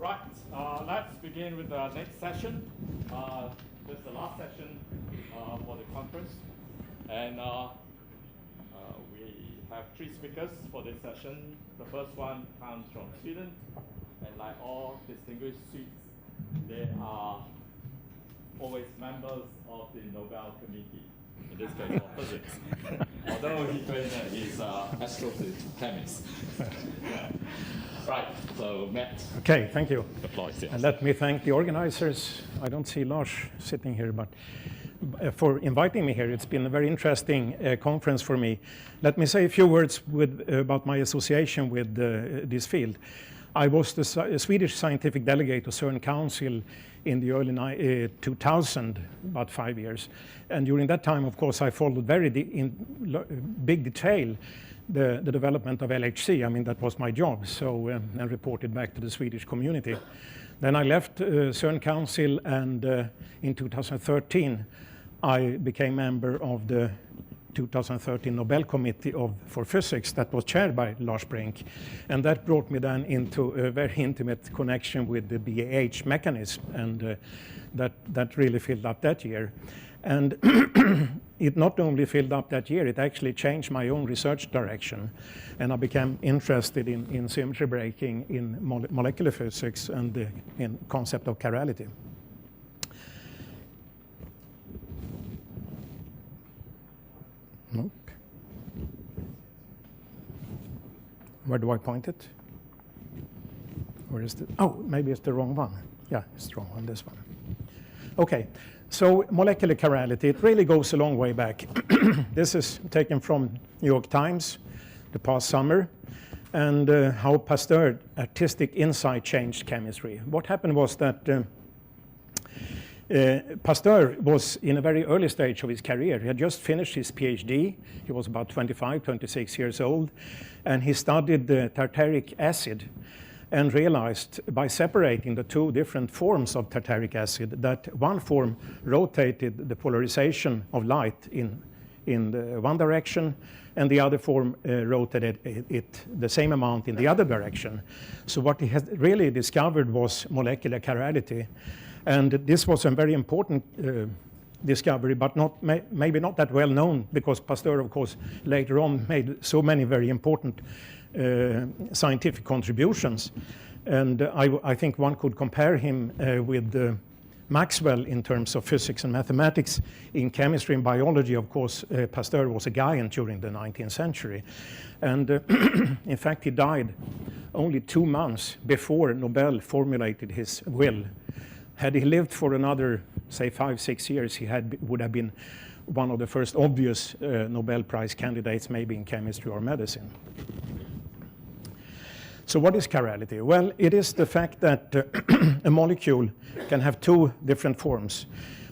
Right, let's begin with the next session. This is the last session for the conference. And we have three speakers for this session. The first one comes from Sweden. And like all distinguished Swedes, they are always members of the Nobel Committee, in this case of physics. Although he claims that he's an astrophysicist. Right, so Matt. Okay, thank you. The floor is yours. And let me thank the organizers. I don't see Lars sitting here, but for inviting me here. It's been a very interesting conference for me. Let me say a few words about my association with this field. I was the Swedish scientific delegate to CERN Council in the early 2000, about 5 years. And during that time, of course, I followed in big detail the development of LHC. I mean, that was my job, so and reported back to the Swedish community. Then I left CERN Council, and in 2013, I became member of the 2013 Nobel Committee for Physics that was chaired by Lars Brink. And that brought me then into a very intimate connection with the BAH mechanism, and that really filled up that year. And it not only filled up that year, it actually changed my own research direction. And I became interested in symmetry breaking in molecular physics and the concept of chirality. Nope. Where do I point it? Where is it? Oh, maybe it's the wrong one. Yeah, it's the wrong one, this one. Okay, so molecular chirality, it really goes a long way back. This is taken from New York Times, the past summer, and how Pasteur's artistic insight changed chemistry. What happened was that Pasteur was in a very early stage of his career. He had just finished his PhD. He was about 25, 26 years old, and he studied the tartaric acid and realized by separating the two different forms of tartaric acid that one form rotated the polarization of light in the one direction, and the other form rotated it the same amount in the other direction. So what he had really discovered was molecular chirality. And this was a very important discovery, but maybe not that well known, because Pasteur, of course, later on made so many very important scientific contributions. And I think one could compare him with Maxwell in terms of physics and mathematics. In chemistry and biology, of course, Pasteur was a giant during the 19th century. And in fact, he died only 2 months before Nobel formulated his will. Had he lived for another, say, 5-6 years, he would have been one of the first obvious Nobel Prize candidates, maybe in chemistry or medicine. So what is chirality? Well, it is the fact that a molecule can have two different forms,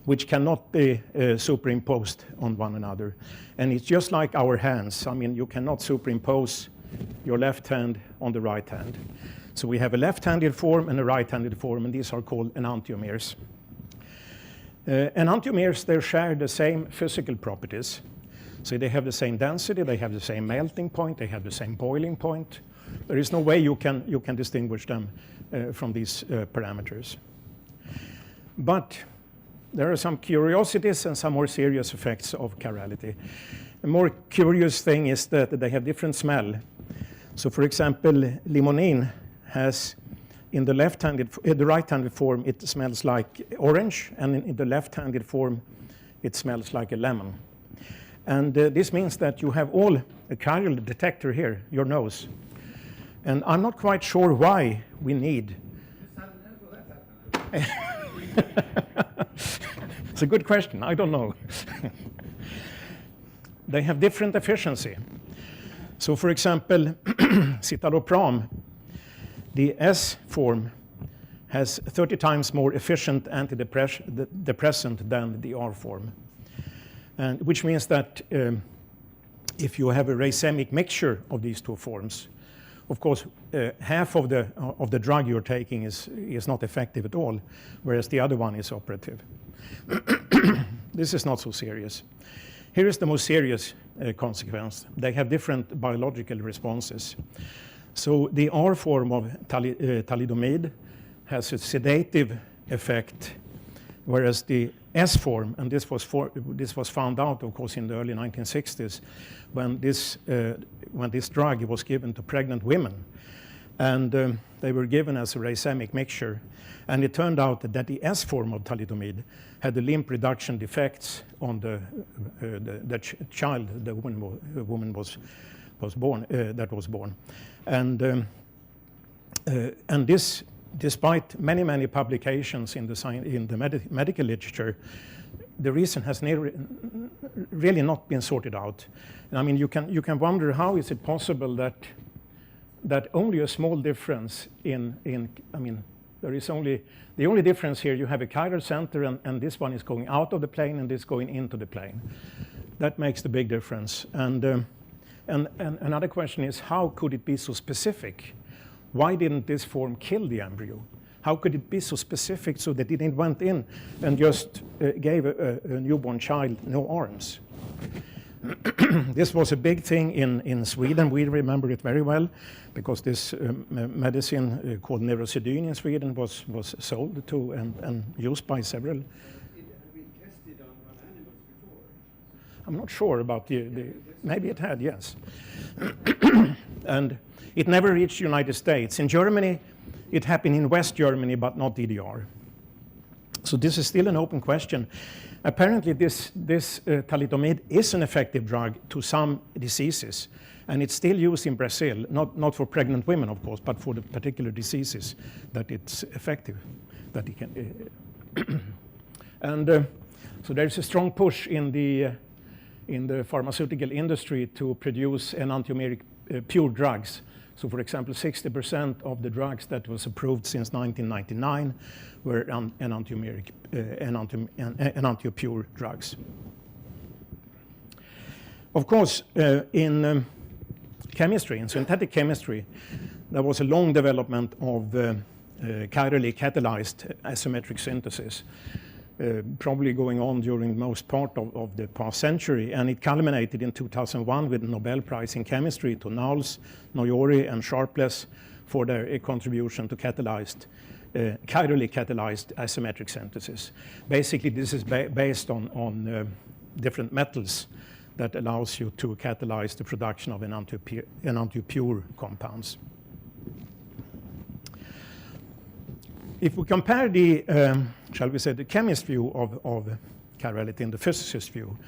which cannot be superimposed on one another. And it's just like our hands. I mean, you cannot superimpose your left hand on the right hand. So we have a left-handed form and a right-handed form, and these are called enantiomers. Enantiomers, they share the same physical properties. So they have the same density, they have the same melting point, they have the same boiling point. There is no way you can distinguish them from these parameters. But there are some curiosities and some more serious effects of chirality. A more curious thing is that they have different smell. So for example, limonene has in the right-handed form, it smells like orange, and in the left-handed form, it smells like a lemon. And this means that you have all a chiral detector here, your nose. And I'm not quite sure why we need. It's a good question, I don't know. They have different efficiency. So for example, citalopram, the S form has 30 times more efficient antidepressant than the R form. And which means that if you have a racemic mixture of these two forms, of course, half of the drug you're taking is not effective at all, whereas the other one is operative. This is not so serious. Here is the most serious consequence. They have different biological responses. So the R form of thalidomide has a sedative effect, whereas the S form, and this was found out, of course, in the early 1960s, when this drug was given to pregnant women, and they were given as a racemic mixture, and it turned out that the S form of thalidomide had the limb reduction defects on the child, the woman was born, and this, despite many publications in the medical literature, the reason has really not been sorted out. And I mean, you can wonder, how is it possible that only a small difference the only difference here, you have a chiral center, and this one is going out of the plane and this going into the plane. That makes the big difference. And another question is, how could it be so specific? Why didn't this form kill the embryo? How could it be so specific so that it went in and just gave a newborn child no arms? This was a big thing in Sweden. We remember it very well because this medicine called neurosedyn in Sweden was sold to and used by several. It had been tested on animals before. I'm not sure about maybe it had, yes. And it never reached the United States. In Germany, it happened in West Germany, but not DDR. So this is still an open question. Apparently, this thalidomide is an effective drug to some diseases, and it's still used in Brazil, not for pregnant women, of course, but for the particular diseases that it's effective, that it can. And so there's a strong push in the pharmaceutical industry to produce enantiomeric pure drugs. So, for example, 60% of the drugs that was approved since 1999 were enantiomeric, enantiopure drugs. Of course, in chemistry, in synthetic chemistry, there was a long development of chirally catalyzed asymmetric synthesis, probably going on during most part of the past century, and it culminated in 2001 with a Nobel Prize in Chemistry to Knowles, Noyori, and Sharpless for their contribution to chirally catalyzed asymmetric synthesis. Basically, this is based on different metals that allows you to catalyze the production of enantiopure compounds. If we compare the, shall we say, the chemist view of chirality and the physicist view,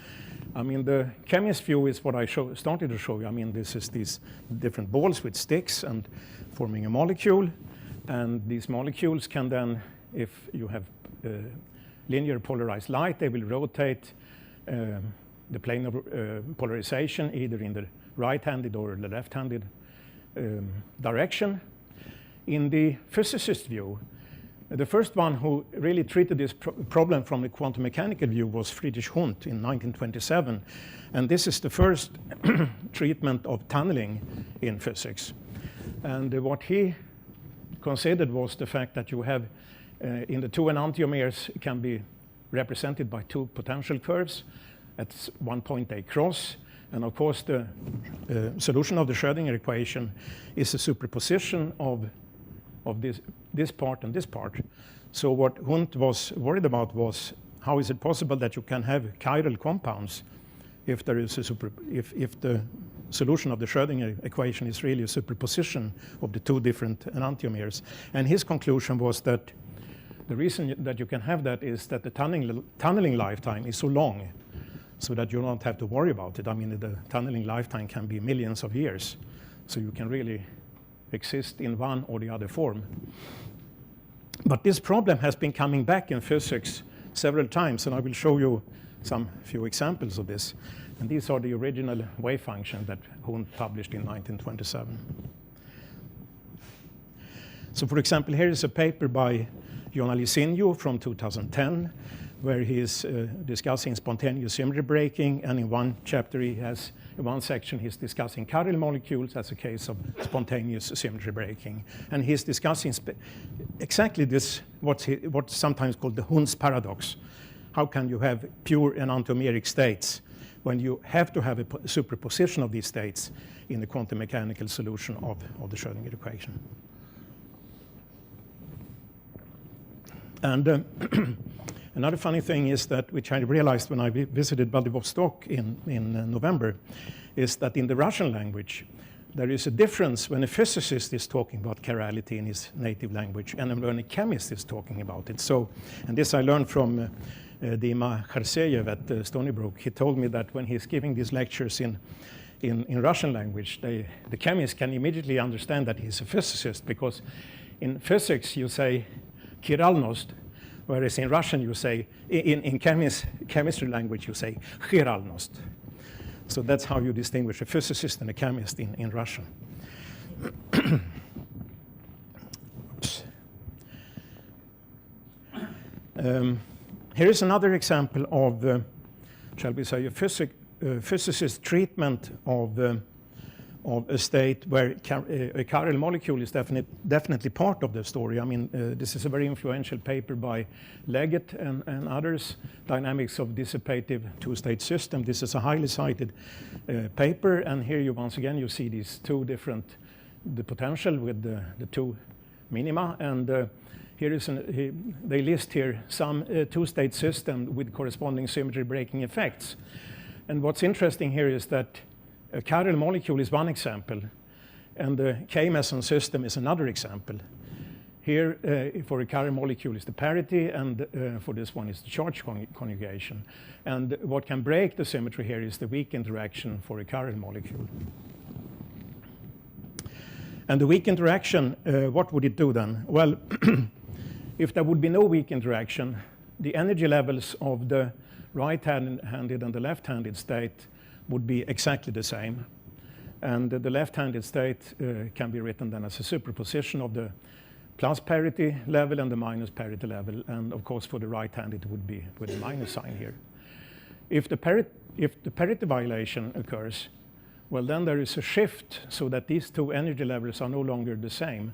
I mean, the chemist view is what I started to show you. I mean, this is these different balls with sticks and forming a molecule. And these molecules can then, if you have linear polarized light, they will rotate the plane of polarization either in the right-handed or the left-handed direction. In the physicist view, the first one who really treated this problem from the quantum mechanical view was Friedrich Hund in 1927. And this is the first treatment of tunneling in physics. And what he considered was the fact that you have, in the two enantiomers can be represented by two potential curves. At one point they cross. And of course, the solution of the Schrödinger equation is a superposition of this part and this part. So what Hund was worried about was, how is it possible that you can have chiral compounds if there is if the solution of the Schrödinger equation is really a superposition of the two different enantiomers? And his conclusion was that the reason that you can have that is that the tunneling lifetime is so long, so that you don't have to worry about it. I mean, the tunneling lifetime can be millions of years, so you can really exist in one or the other form. But this problem has been coming back in physics several times, and I will show you few examples of this. And these are the original wave function that Hund published in 1927. So, for example, here is a paper by Jahn-Teller from 2010, where he is discussing spontaneous symmetry breaking, and in one chapter in one section he's discussing chiral molecules as a case of spontaneous symmetry breaking. And he's discussing exactly this, what's sometimes called the Hund's paradox. How can you have pure enantiomeric states when you have to have a superposition of these states in the quantum mechanical solution of the Schrödinger equation? And another funny thing is that, which I realized when I visited Vladivostok in November, is that in the Russian language, there is a difference when a physicist is talking about chirality in his native language and when a chemist is talking about it. So, and this I learned from Dima Kharseyev at Stony Brook. He told me that when he's giving these lectures in Russian language, the chemist can immediately understand that he's a physicist, because in physics you say Chiralnost, whereas in Russian you say, in chemistry language you say Chiralnost. So that's how you distinguish a physicist and a chemist in Russian. Oops. Here is another example of, shall we say, a physicist's treatment of a state where a chiral molecule is definitely part of the story. I mean, this is a very influential paper by Leggett and others, Dynamics of Dissipative Two-State System. This is a highly cited paper, and here once again you see these two different, the potential with the two minima, and here is they list here some two-state system with corresponding symmetry breaking effects. And what's interesting here is that a chiral molecule is one example, and the K-meson system is another example. Here, for a chiral molecule is the parity, and for this one is the charge conjugation. And what can break the symmetry here is the weak interaction for a chiral molecule. And the weak interaction, what would it do then? Well, if there would be no weak interaction, the energy levels of the right-handed and the left-handed state would be exactly the same. And the left-handed state can be written then as a superposition of the plus parity level and the minus parity level. And of course, for the right-handed, it would be with a minus sign here. If the parity violation occurs, well, then there is a shift so that these two energy levels are no longer the same.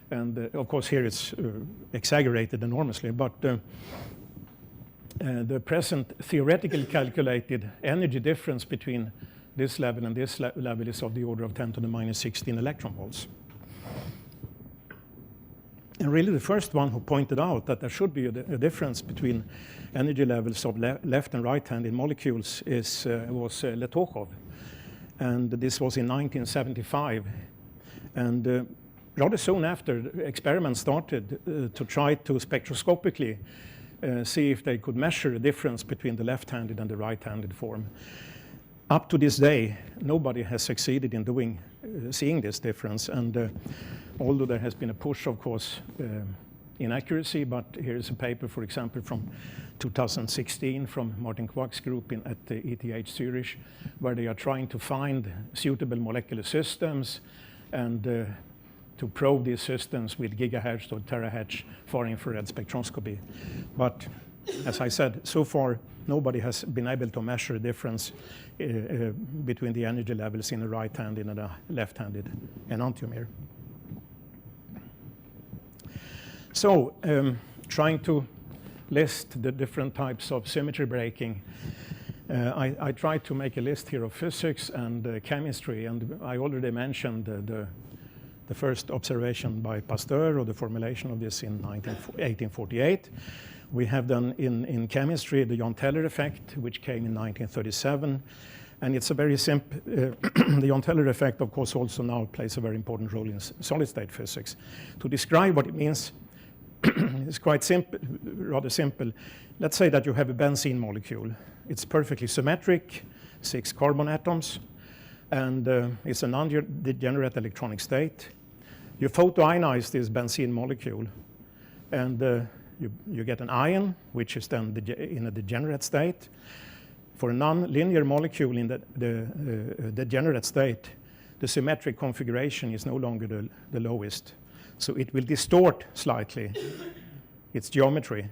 And of course, here it's exaggerated enormously, but the present theoretically calculated energy difference between this level and this level is of the order of 10 to the minus 16 electron volts. And really the first one who pointed out that there should be a difference between energy levels of left and right-handed molecules was Letokhov. And this was in 1975. And rather soon after, experiments started to try to spectroscopically see if they could measure the difference between the left-handed and the right-handed form. Up to this day, nobody has succeeded in seeing this difference. And although there has been a push, of course, in accuracy, but here is a paper, for example, from 2016 from Martin Quack's group at the ETH Zurich, where they are trying to find suitable molecular systems and to probe these systems with gigahertz or terahertz far infrared spectroscopy. But as I said, so far, nobody has been able to measure a difference between the energy levels in a right-handed and a left-handed enantiomer. So, trying to list the different types of symmetry breaking, I tried to make a list here of physics and chemistry, and I already mentioned the first observation by Pasteur, or the formulation of this in 1848. We have done in chemistry the Jahn-Teller Effect, which came in 1937. And it's a very simple, the Jahn-Teller Effect, of course, also now plays a very important role in solid-state physics. To describe what it means, it's quite simple, rather simple. Let's say that you have a benzene molecule. It's perfectly symmetric, 6 carbon atoms, and it's a non-degenerate electronic state. You photoionize this benzene molecule, and you get an ion, which is then in a degenerate state. For a non-linear molecule in the degenerate state, the symmetric configuration is no longer the lowest. So it will distort slightly its geometry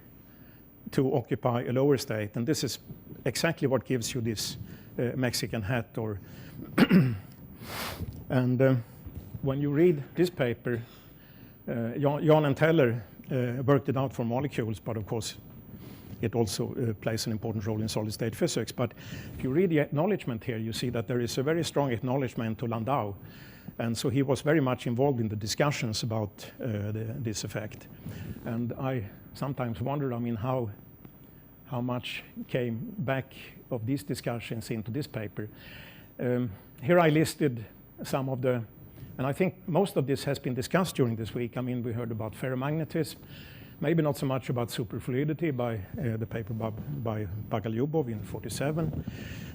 to occupy a lower state. And this is exactly what gives you this Mexican hat. And when you read this paper, Jahn and Teller worked it out for molecules, but of course it also plays an important role in solid-state physics. But if you read the acknowledgement here, you see that there is a very strong acknowledgement to Landau. And so he was very much involved in the discussions about this effect. And I sometimes wonder, I mean, how much came back of these discussions into this paper. Here I listed some of the, and I think most of this has been discussed during this week. I mean, we heard about ferromagnetism, maybe not so much about superfluidity by the paper by Bagalyubov in 47.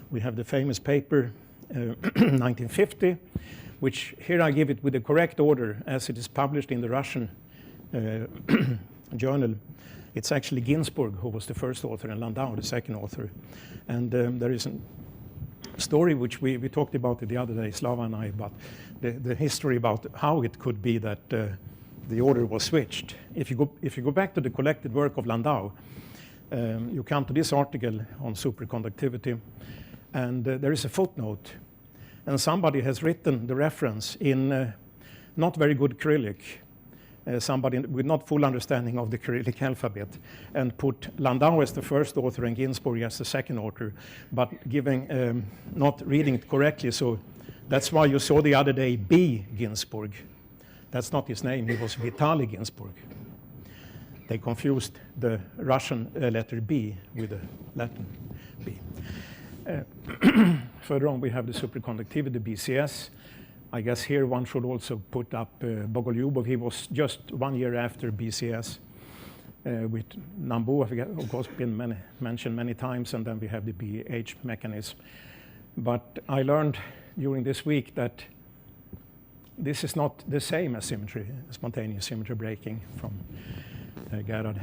We have the famous paper 1950, which here I give it with the correct order as it is published in the Russian journal. It's actually Ginzburg who was the first author and Landau the second author. And there is a story which we talked about it the other day, Slava and I, about the history about how it could be that the order was switched. If you go back to the collected work of Landau, you come to this article on superconductivity, and there is a footnote. And somebody has written the reference in not very good Cyrillic, somebody with not full understanding of the Cyrillic alphabet, and put Landau as the first author and Ginzburg as the second author, but giving, not reading it correctly. So that's why you saw the other day B. Ginzburg. That's not his name, he was Vitaly Ginzburg. They confused the Russian letter B with the Latin B. Further on, we have the superconductivity Bcs. I guess here one should also put up Bogolyubov. He was just 1 year after BCS with Nambu, of course, been mentioned many times, and then we have the BH mechanism. But I learned during this week that this is not the same as symmetry, spontaneous symmetry breaking from Gerhard.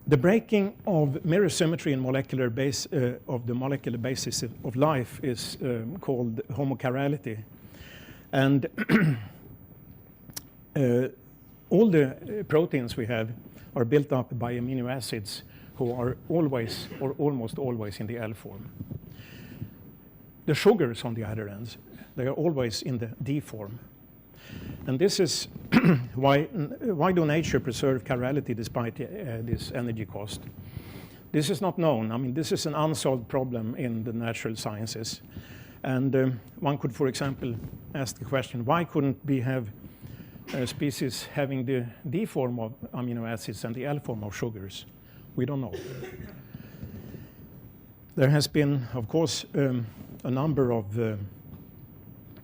The breaking of mirror symmetry in molecular base of the molecular basis of life is called homochirality, and all the proteins we have are built up by amino acids who are always or almost always in the L form. The sugars, on the other end, they are always in the D form. And this is why do nature preserve chirality despite this energy cost? This is not known. I mean, this is an unsolved problem in the natural sciences. And one could, for example, ask the question, why couldn't we have species having the D form of amino acids and the L form of sugars? We don't know. There has been, of course, a number of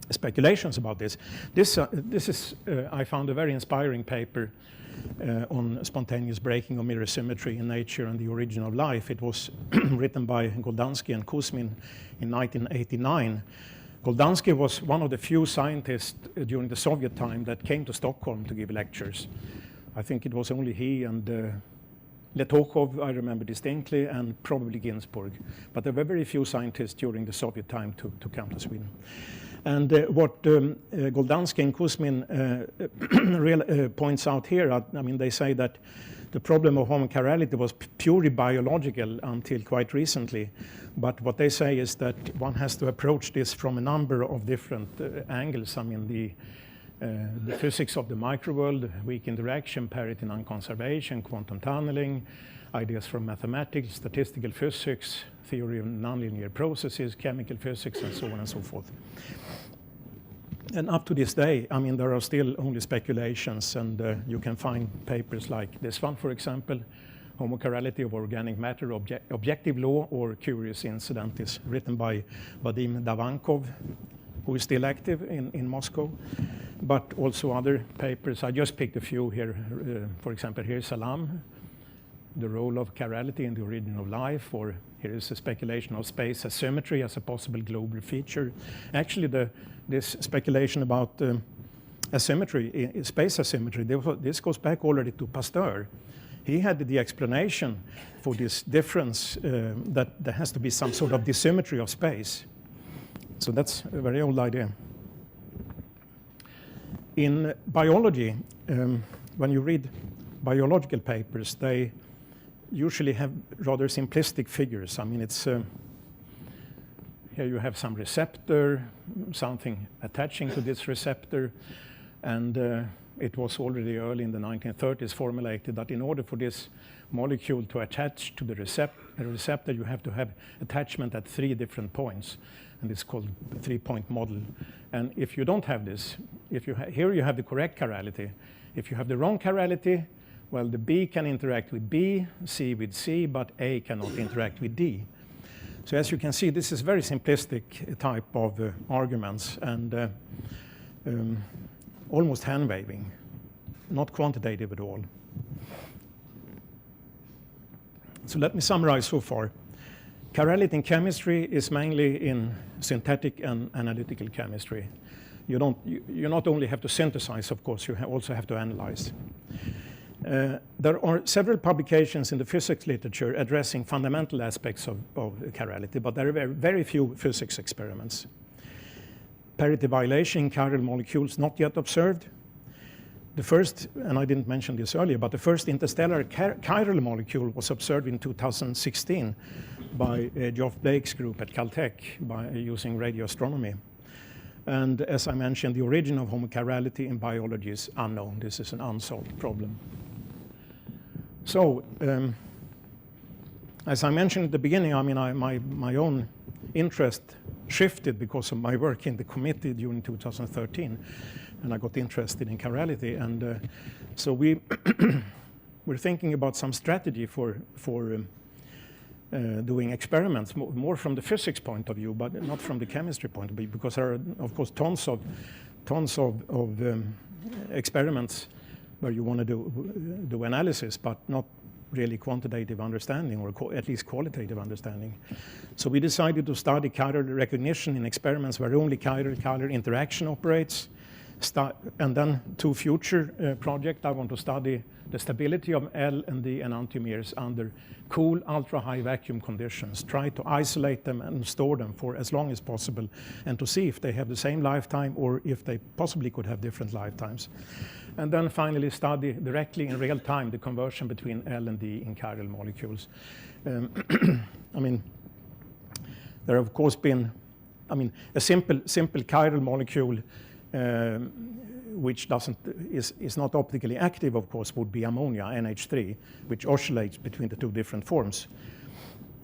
speculations about this. This is, I found a very inspiring paper on spontaneous breaking of mirror symmetry in nature and the origin of life. It was written by Goldansky and Kuzmin in 1989. Goldansky was one of the few scientists during the Soviet time that came to Stockholm to give lectures. I think it was only he and Letokov, I remember distinctly, and probably Ginzburg. But there were very few scientists during the Soviet time to come to Sweden. And what Goldansky and Kuzmin points out here, I mean, they say that the problem of homochirality was purely biological until quite recently. But what they say is that one has to approach this from a number of different angles. I mean, the physics of the microworld, weak interaction, parity non-conservation, quantum tunneling, ideas from mathematics, statistical physics, theory of nonlinear processes, chemical physics, and so on and so forth. And up to this day, I mean, there are still only speculations, and you can find papers like this one, for example, homochirality of organic matter, objective law or curious incident, is written by Vadim Davankov, who is still active in Moscow, but also other papers. I just picked a few here. For example, here's Salam, the role of chirality in the origin of life, or here is a speculation of space asymmetry as a possible global feature. Actually, this speculation about asymmetry, space asymmetry, this goes back already to Pasteur. He had the explanation for this difference that there has to be some sort of dissymmetry of space. So that's a very old idea. In biology, when you read biological papers, they usually have rather simplistic figures. I mean, it's here you have some receptor, something attaching to this receptor, and it was already early in the 1930s formulated that in order for this molecule to attach to the receptor, you have to have attachment at 3 different points, and it's called the 3-point model. And if you don't have this, here you have the correct chirality. If you have the wrong chirality, well, the B can interact with B, C with C, but A cannot interact with D. So as you can see, this is very simplistic type of arguments, and almost hand-waving, not quantitative at all. So let me summarize so far. Chirality in chemistry is mainly in synthetic and analytical chemistry. You not only have to synthesize, of course, you also have to analyze. There are several publications in the physics literature addressing fundamental aspects of chirality, but there are very few physics experiments. Parity violation in chiral molecules not yet observed. The first, and I didn't mention this earlier, but the first interstellar chiral molecule was observed in 2016 by Geoff Blake's group at Caltech by using radio astronomy. And as I mentioned, the origin of homochirality in biology is unknown. This is an unsolved problem. So, as I mentioned at the beginning, I mean, my own interest shifted because of my work in the committee during 2013, and I got interested in chirality. And so we're thinking about some strategy for doing experiments, more from the physics point of view, but not from the chemistry point of view, because there are, of course, tons of experiments where you want to do analysis, but not really quantitative understanding, or at least qualitative understanding. So we decided to study chiral recognition in experiments where only chiral interaction operates. And then 2 future projects, I want to study the stability of L and D enantiomers under cool, ultra-high vacuum conditions, try to isolate them and store them for as long as possible, and to see if they have the same lifetime or if they possibly could have different lifetimes. And then finally study directly in real time the conversion between L and D in chiral molecules. I mean, there have of course been, a simple chiral molecule which is not optically active, of course, would be ammonia, NH3, which oscillates between the 2 different forms.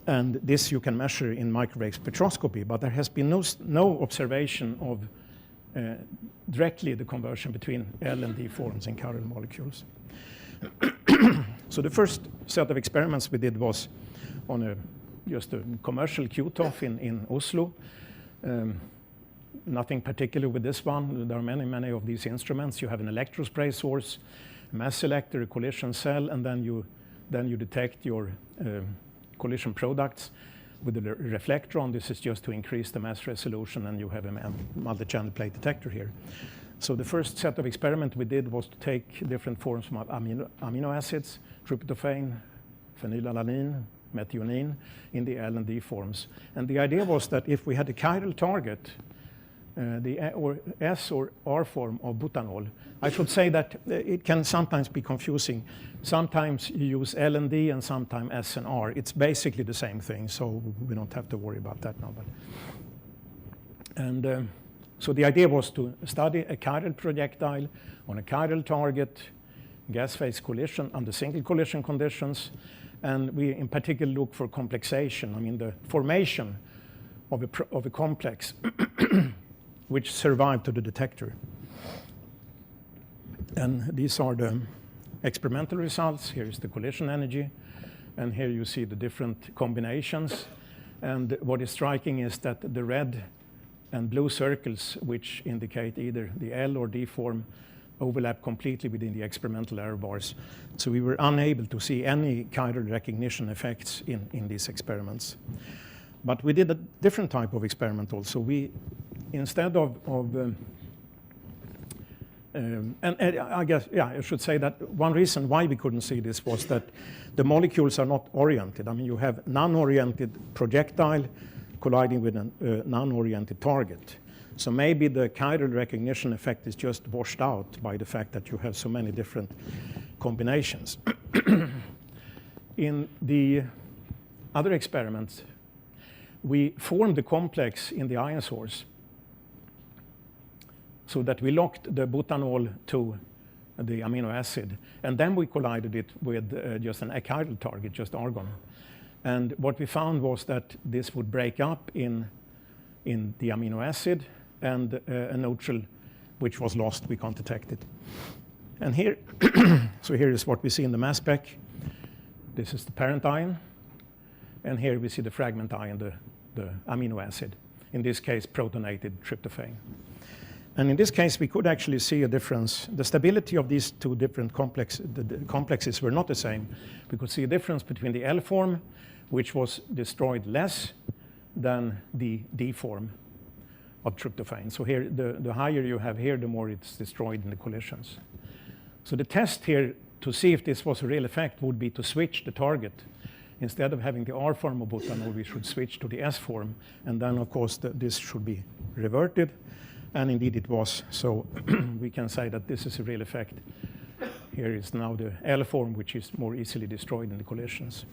And this you can measure in microwave spectroscopy, but there has been no observation of directly the conversion between L and D forms in chiral molecules. So the first set of experiments we did was on just a commercial QTOF in Oslo. Nothing particular with this one. There are many of these instruments. You have an electrospray source, a mass selector, a collision cell, and then you detect your collision products with a reflectron. This is just to increase the mass resolution, and you have a multi-channel plate detector here. So the first set of experiment we did was to take different forms of amino acids, tryptophan, phenylalanine, methionine, in the L and D forms. And the idea was that if we had a chiral target, the S or R form of butanol. I should say that it can sometimes be confusing. Sometimes you use L and D and sometimes S and R. It's basically the same thing, so we don't have to worry about that now. And so the idea was to study a chiral projectile on a chiral target, gas phase collision under single collision conditions, and we in particular look for complexation, the formation of a complex which survived to the detector. And these are the experimental results. Here is the collision energy, and here you see the different combinations. And what is striking is that the red and blue circles, which indicate either the L or D form, overlap completely within the experimental error bars. So we were unable to see any chiral recognition effects in these experiments. But we did a different type of experiment also. Instead of I guess, I should say that one reason why we couldn't see this was that the molecules are not oriented. You have non-oriented projectile colliding with a non-oriented target. So maybe the chiral recognition effect is just washed out by the fact that you have so many different combinations. In the other experiments, we formed the complex in the ion source so that we locked the butanol to the amino acid. And then we collided it with just an achiral target, just argon. And what we found was that this would break up in the amino acid, and a neutral which was lost, we can't detect it. And here, so here is what we see in the mass spec. This is the parent ion, and here we see the fragment ion, the amino acid, in this case protonated tryptophan. And in this case, we could actually see a difference. The stability of these two different the complexes were not the same. We could see a difference between the L form, which was destroyed less than the D form of tryptophan. So here, the higher you have here, the more it's destroyed in the collisions. So the test here to see if this was a real effect would be to switch the target. Instead of having the R form of butanol, we should switch to the S form. And then, of course, this should be reverted. And indeed it was. So we can say that this is a real effect. Here is now the L form, which is more easily destroyed in the collisions.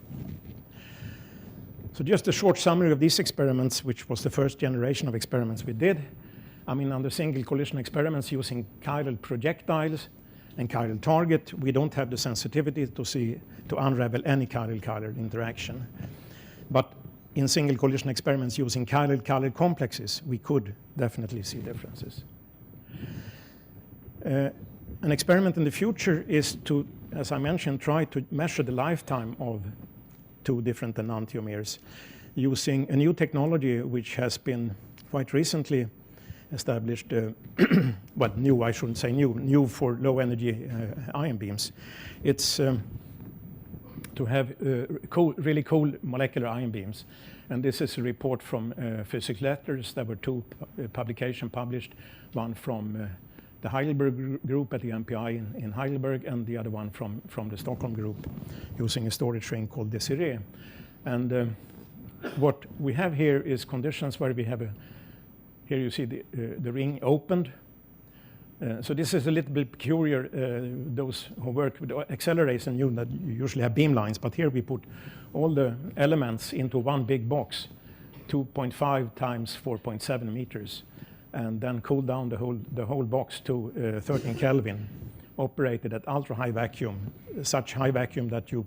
So just a short summary of these experiments, which was the first generation of experiments we did. I mean, under single collision experiments using chiral projectiles and chiral target, we don't have the sensitivity to unravel any chiral-chiral interaction. But in single collision experiments using chiral-chiral complexes, we could definitely see differences. An experiment in the future is to, as I mentioned, try to measure the lifetime of two different enantiomers using a new technology which has been quite recently established, well, new, I shouldn't say new for low energy ion beams. It's to have really cool molecular ion beams. And this is a report from Physics Letters. There were two publications published, one from the Heidelberg group at the MPI in Heidelberg, and the other one from the Stockholm group using a storage ring called Desiree. And what we have here is conditions where we have here you see the ring opened. So this is a little bit peculiar. Those who work with acceleration knew that you usually have beamlines, but here we put all the elements into one big box, 2.5 times 4.7 meters, and then cool down the whole box to 13 Kelvin, operated at ultra-high vacuum, such high vacuum that you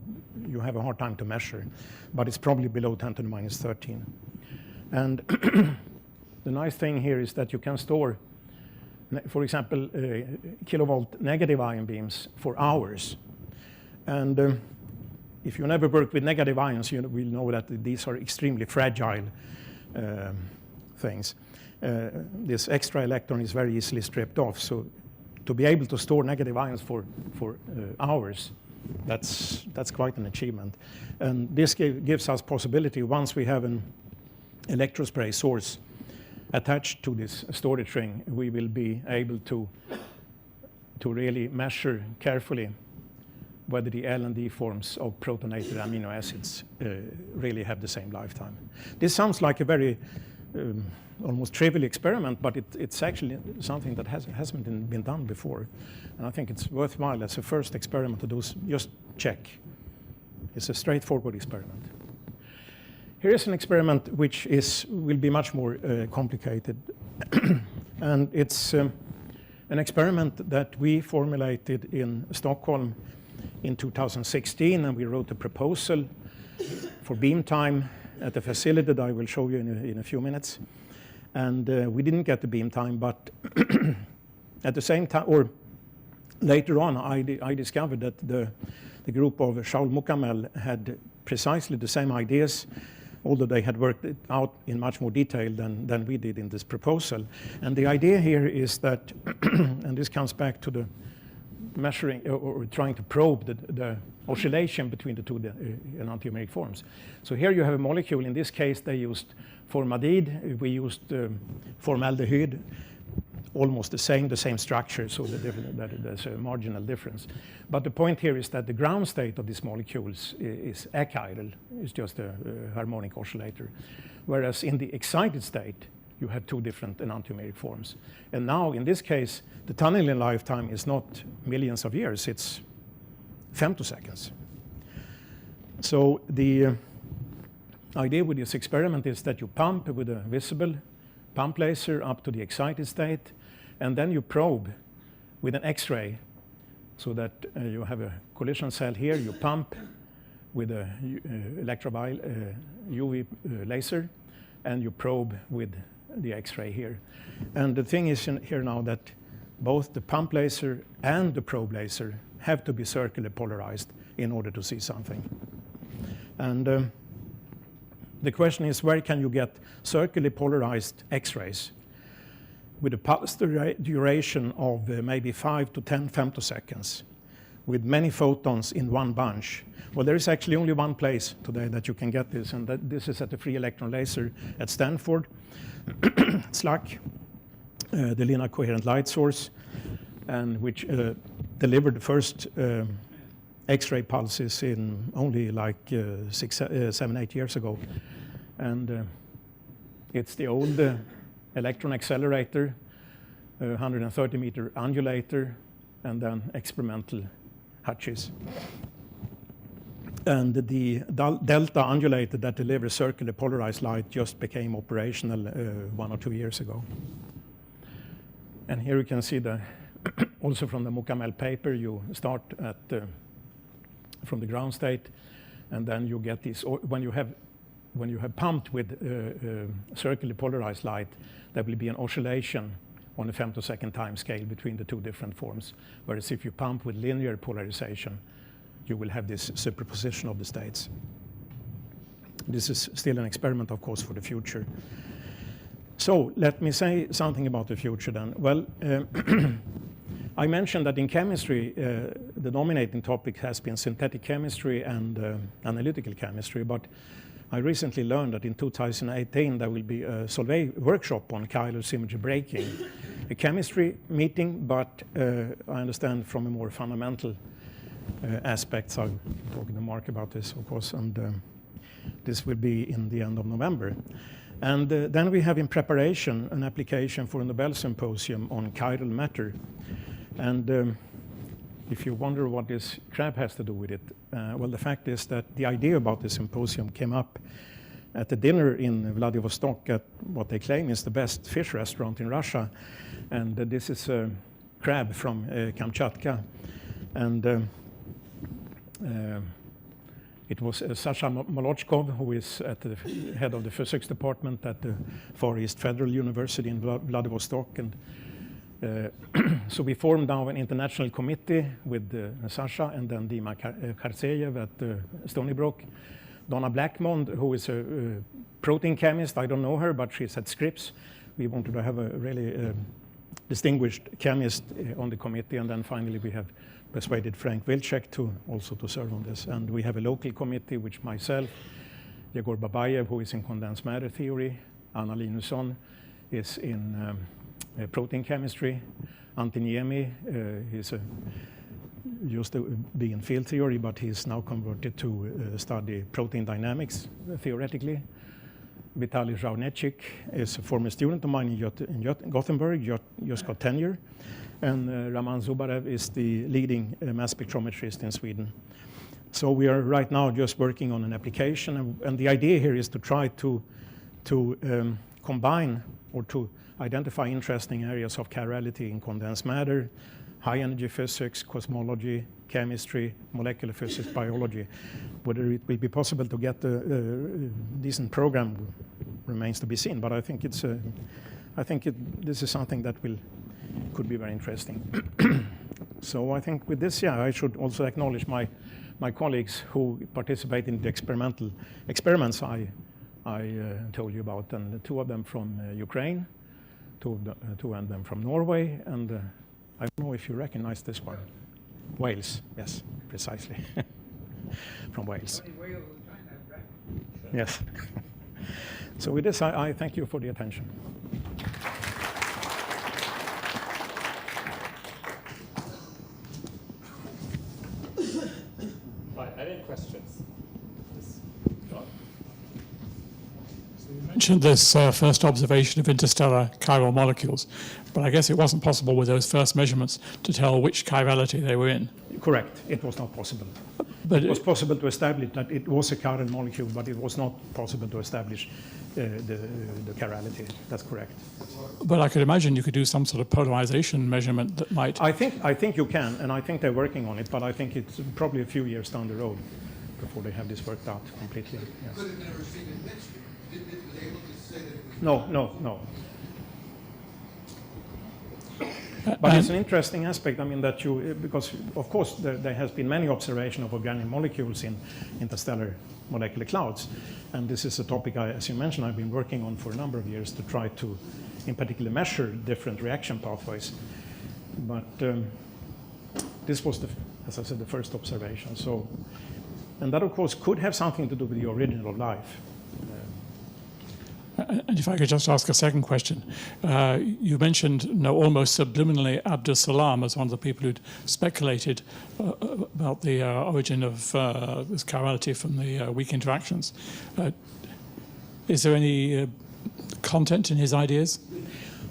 have a hard time to measure, but it's probably below 10 to the minus 13. And the nice thing here is that you can store, for example, kilovolt negative ion beams for hours. And if you never work with negative ions, you will know that these are extremely fragile things. This extra electron is very easily stripped off. So to be able to store negative ions for hours, that's quite an achievement. And this gives us possibility, once we have an electrospray source attached to this storage ring, we will be able to really measure carefully whether the L and D forms of protonated amino acids really have the same lifetime. This sounds like a very almost trivial experiment, but it's actually something that hasn't been done before. And I think it's worthwhile as a first experiment to do, just check. It's a straightforward experiment. Here is an experiment which will be much more complicated. And it's an experiment that we formulated in Stockholm in 2016, and we wrote a proposal for beam time at the facility that I will show you in a few minutes. And we didn't get the beam time, but at the same time, or later on, I discovered that the group of Shaul Mukamel had precisely the same ideas, although they had worked it out in much more detail than we did in this proposal. And the idea here is that, and this comes back to the measuring or trying to probe the oscillation between the two enantiomeric forms. So here you have a molecule. In this case, they used formaldehyde. We used formaldehyde, almost the same structure, so there's a marginal difference. But the point here is that the ground state of these molecules is achiral. It's just a harmonic oscillator. Whereas in the excited state, you have two different enantiomeric forms. And now, in this case, the tunneling lifetime is not millions of years, it's femtoseconds. So the idea with this experiment is that you pump with a visible pump laser up to the excited state, and then you probe with an X-ray so that you have a collision cell here, you pump with a UV laser, and you probe with the X-ray here. And the thing is here now that both the pump laser and the probe laser have to be circularly polarized in order to see something. And the question is, where can you get circularly polarized X-rays with a pulse duration of maybe 5 to 10 femtoseconds with many photons in one bunch? Well, there is actually only one place today that you can get this, and this is at the free electron laser at Stanford. SLAC, the linear coherent light source, and which delivered the first X-ray pulses in only like 7, 8 years ago. And it's the old electron accelerator, 130-meter undulator, and then experimental hutches. And the delta undulator that delivers circular polarized light just became operational 1 or 2 years ago. And here you can see also from the Mukamel paper, you start at from the ground state, and then you get this. When you have pumped with circularly polarized light, there will be an oscillation on a femtosecond time scale between the two different forms. Whereas if you pump with linear polarization, you will have this superposition of the states. This is still an experiment, of course, for the future. So let me say something about the future then. Well, I mentioned that in chemistry, the dominating topic has been synthetic chemistry and analytical chemistry, but I recently learned that in 2018 there will be a Solvay workshop on chiral symmetry breaking, a chemistry meeting, but I understand from a more fundamental aspects. I'm talking to Mark about this, of course, and this will be in the end of November. And then we have in preparation an application for a Nobel Symposium on chiral matter. And if you wonder what this crab has to do with it, well, the fact is that the idea about the symposium came up at a dinner in Vladivostok at what they claim is the best fish restaurant in Russia. And this is a crab from Kamchatka. And it was Sasha Molochkov, who is at the head of the physics department at the Far East Federal University in Vladivostok. And so we formed now an international committee with Sasha and then Dima Khartseyev at Stony Brook. Donna Blackmond, who is a protein chemist, I don't know her, but she's at Scripps. We wanted to have a really distinguished chemist on the committee, and then finally we have persuaded Frank Wilczek to also to serve on this. And we have a local committee, which myself, Yegor Babayev, who is in condensed matter theory, Anna Linusson is in protein chemistry, Antti Niemi, he's used to be in field theory, but he's now converted to study protein dynamics theoretically. Vitaly Zhaunechik is a former student of mine in Gothenburg, just got tenure. And Raman Zubarev is the leading mass spectrometrist in Sweden. So we are right now just working on an application, and the idea here is to try to combine or to identify interesting areas of chirality in condensed matter, high energy physics, cosmology, chemistry, molecular physics, biology. Whether it will be possible to get a decent program remains to be seen, but I think this is something that could be very interesting. So I think with this, I should also acknowledge my colleagues who participate in the experiments I told you about, and 2 of them from Ukraine, 2 of them from Norway, and I don't know if you recognize this one. Wales, yes, precisely. From Wales. Yes. So with this, I thank you for the attention. Right, any questions? Yes. John? So you mentioned this first observation of interstellar chiral molecules, but I guess it wasn't possible with those first measurements to tell which chirality they were in. Correct, it was not possible. But it was possible to establish that it was a chiral molecule, but it was not possible to establish the chirality. That's correct. But I could imagine you could do some sort of polarization measurement that might. I think you can, and I think they're working on it, but I think it's probably a few years down the road before they have this worked out completely. Yes. Could have never seen it mixed. Was able to say that it was No. But it's an interesting aspect. I mean, that because of course there has been many observations of organic molecules in interstellar molecular clouds, and this is a topic, as you mentioned, I've been working on for a number of years to try to, in particular, measure different reaction pathways. But this was, as I said, the first observation. So, and that of course could have something to do with the origin of life. And if I could just ask a second question. You mentioned almost subliminally Abdus Salam as one of the people who'd speculated about the origin of this chirality from the weak interactions. Is there any content in his ideas?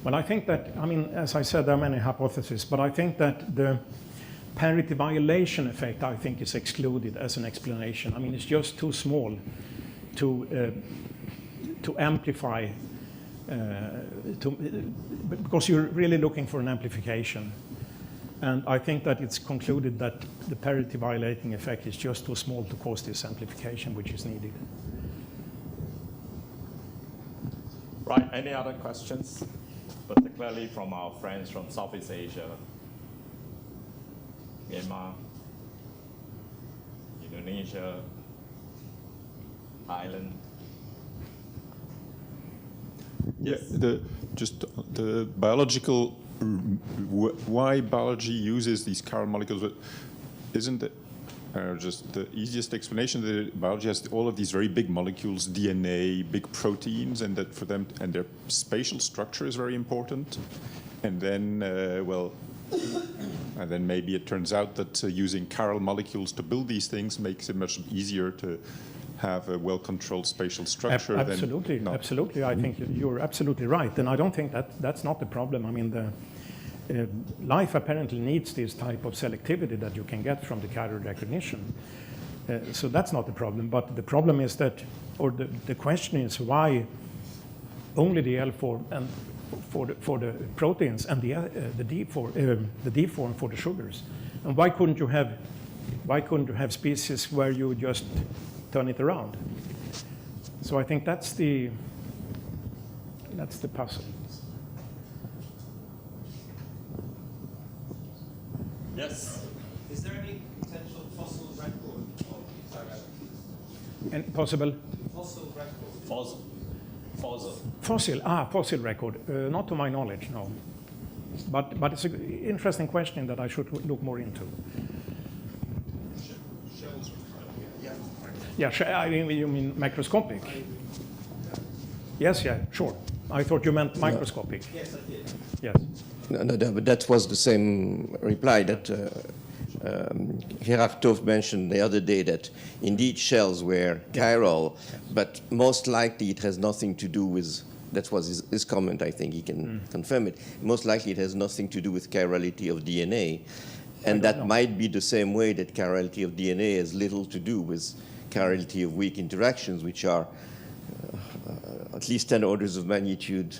Well, I think that, I mean, as I said, there are many hypotheses, but I think that the parity violation effect, I think, is excluded as an explanation. I mean, it's just too small to amplify, because you're really looking for an amplification. And I think that it's concluded that the parity violating effect is just too small to cause this amplification which is needed. Right, any other questions? Particularly from our friends from Southeast Asia, Myanmar, Indonesia, Thailand. Yes. Just the biological, why biology uses these chiral molecules, but isn't it just the easiest explanation that biology has all of these very big molecules, DNA, big proteins, and that for them, and their spatial structure is very important. And then, and then maybe it turns out that using chiral molecules to build these things makes it much easier to have a well-controlled spatial structure. Absolutely, absolutely. I think you're absolutely right, and I don't think that's not the problem. I mean, life apparently needs this type of selectivity that you can get from the chiral recognition. So that's not the problem. But the problem is that, or the question is, why only the L form and for the proteins and the D form for the sugars, and why couldn't you have species where you just turn it around? So I think that's the puzzle. Yes. Is there any potential fossil record of chirality? And possible Fossil record? fossil record? Not to my knowledge, no. But it's an interesting question that I should look more into. Yeah, I mean, you mean macroscopic? Yes, yeah, sure. I thought you meant microscopic. Yes, I did. Yes. No, but that was the same reply that Gerard Toft mentioned the other day, that indeed shells were chiral, but most likely it has nothing to do with, that was his comment, I think he can confirm it, most likely it has nothing to do with chirality of DNA. And that might be the same way that chirality of DNA has little to do with chirality of weak interactions, which are at least 10 orders of magnitude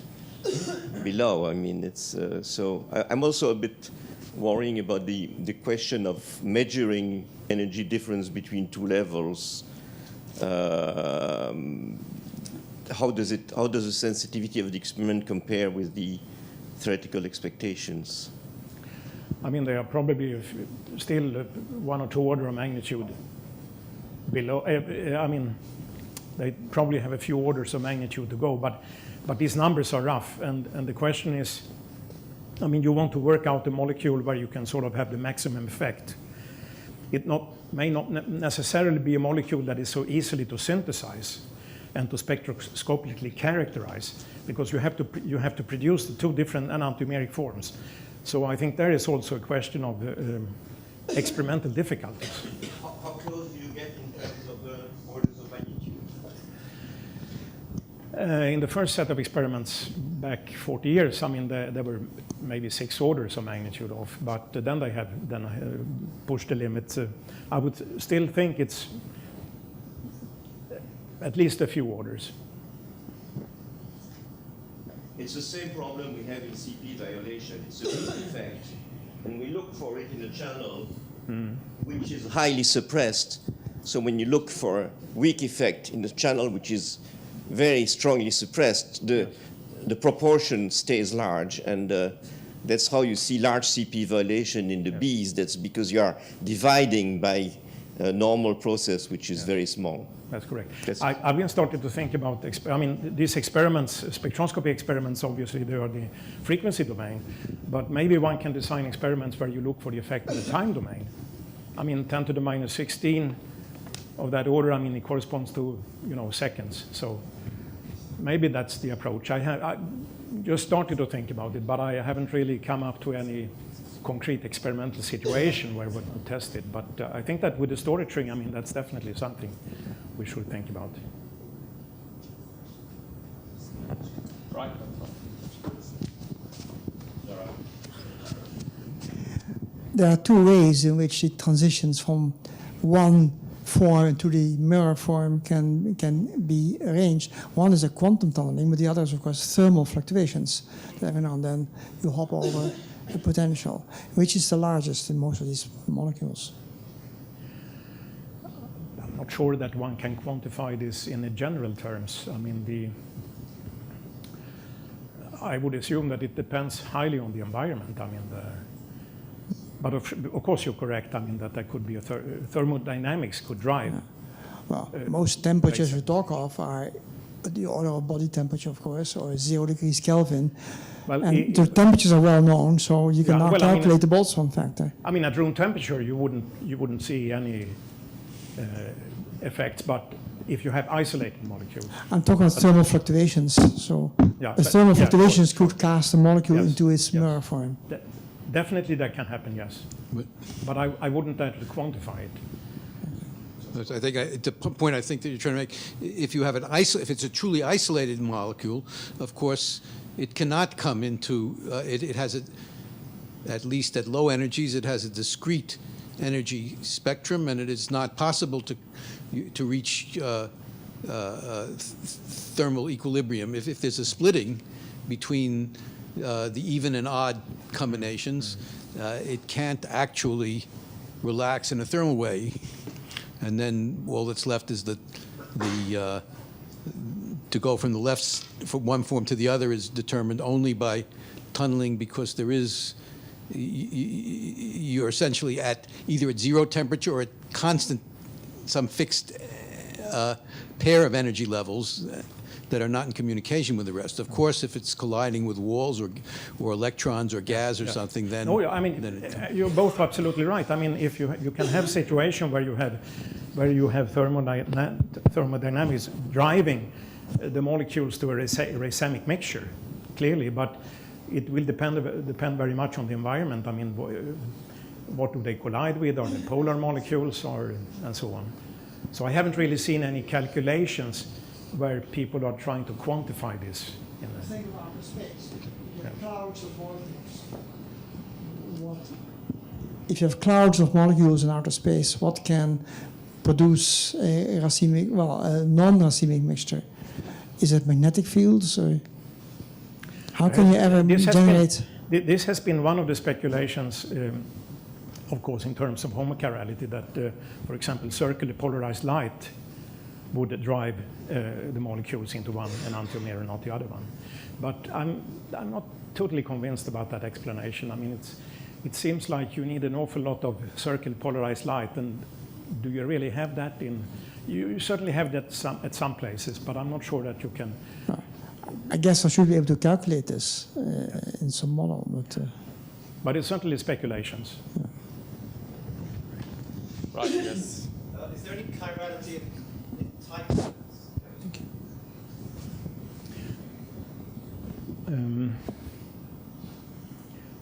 below. I mean, it's so I'm also a bit worrying about the question of measuring energy difference between two levels. How does the sensitivity of the experiment compare with the theoretical expectations? I mean, they are probably still 1 or 2 orders of magnitude below. I mean, they probably have a few orders of magnitude to go, but these numbers are rough, and the question is, I mean, you want to work out a molecule where you can sort of have the maximum effect. It may not necessarily be a molecule that is so easily to synthesize and to spectroscopically characterize, because you have to produce the 2 different enantiomeric forms. So I think there is also a question of experimental difficulties. How close do you get in terms of the orders of magnitude? In the first set of experiments back 40 years, I mean, there were maybe 6 orders of magnitude off, but then they have pushed the limits. I would still think it's at least a few orders. It's the same problem we have in CP violation. It's a weak effect. And we look for it in a channel which is highly suppressed. So when you look for a weak effect in the channel which is very strongly suppressed, the proportion stays large. And that's how you see large CP violation in the Bs. That's because you are dividing by a normal process which is very small. That's correct. I've been starting to think about, these experiments, spectroscopy experiments, obviously they are the frequency domain, but maybe one can design experiments where you look for the effect of the time domain. 10 to the minus 16 of that order, it corresponds to, seconds. So maybe that's the approach. I just started to think about it, but I haven't really come up to any concrete experimental situation where we would test it. But I think that with the storage ring, that's definitely something we should think about. Right. There are two ways in which it transitions from one form to the mirror form can be arranged. One is a quantum tunneling, but the other is, of course, thermal fluctuations. Every now and then you hop over the potential, which is the largest in most of these molecules. I'm not sure that one can quantify this in the general terms. I would assume that it depends highly on the environment. But of course you're correct. That there could be a thermodynamics could drive. Yeah. Well, most temperatures we talk of are the order of body temperature, of course, or 0 degrees Kelvin. Well, and the temperatures are well known, so you can now calculate the Boltzmann factor. At room temperature, you wouldn't see any effects, but if you have isolated molecules. I'm talking about thermal fluctuations. So the thermal fluctuations could cast a molecule into its mirror form. Definitely that can happen, yes. But I wouldn't dare to quantify it. I think the point I think that you're trying to make, if you have if it's a truly isolated molecule, of course, it cannot come into, it has at least at low energies, it has a discrete energy spectrum, and it is not possible to reach thermal equilibrium. If there's a splitting between the even and odd combinations, it can't actually relax in a thermal way. And then all that's left is to go from the left, from one form to the other is determined only by tunneling, because there is, you're essentially either at 0 temperature or at constant, some fixed pair of energy levels that are not in communication with the rest. Of course, if it's colliding with walls or electrons or gas or something, then... No, you're both absolutely right. If you can have a situation where you have thermodynamics driving the molecules to a racemic mixture, clearly, but it will depend very much on the environment. What do they collide with? Are they polar molecules and so on? So I haven't really seen any calculations where people are trying to quantify this. Think about the space. You have clouds of molecules. If you have clouds of molecules in outer space, what can produce a non-racemic mixture? Is it magnetic fields? Or how can you ever generate? This has been one of the speculations, of course, in terms of homochirality, that, for example, circularly polarized light would drive the molecules into one enantiomer and not the other one. But I'm not totally convinced about that explanation. It seems like you need an awful lot of circularly polarized light, and do you really have that in? You certainly have that at some places, but I'm not sure that you can. I guess I should be able to calculate this in some model, but it's certainly speculations. Yeah. Right. Yes. Is there any chirality in types?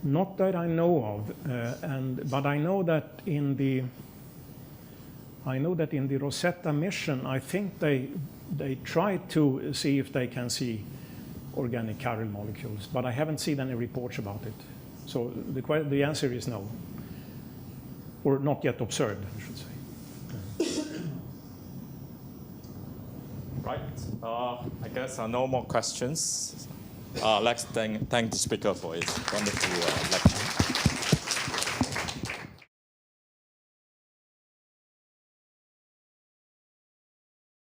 Not that I know of, but I know that in the Rosetta mission, I think they tried to see if they can see organic chiral molecules, but I haven't seen any reports about it. So the answer is no, or not yet observed, I should say. Right. I guess no more questions. Let's thank the speaker for his wonderful lecture.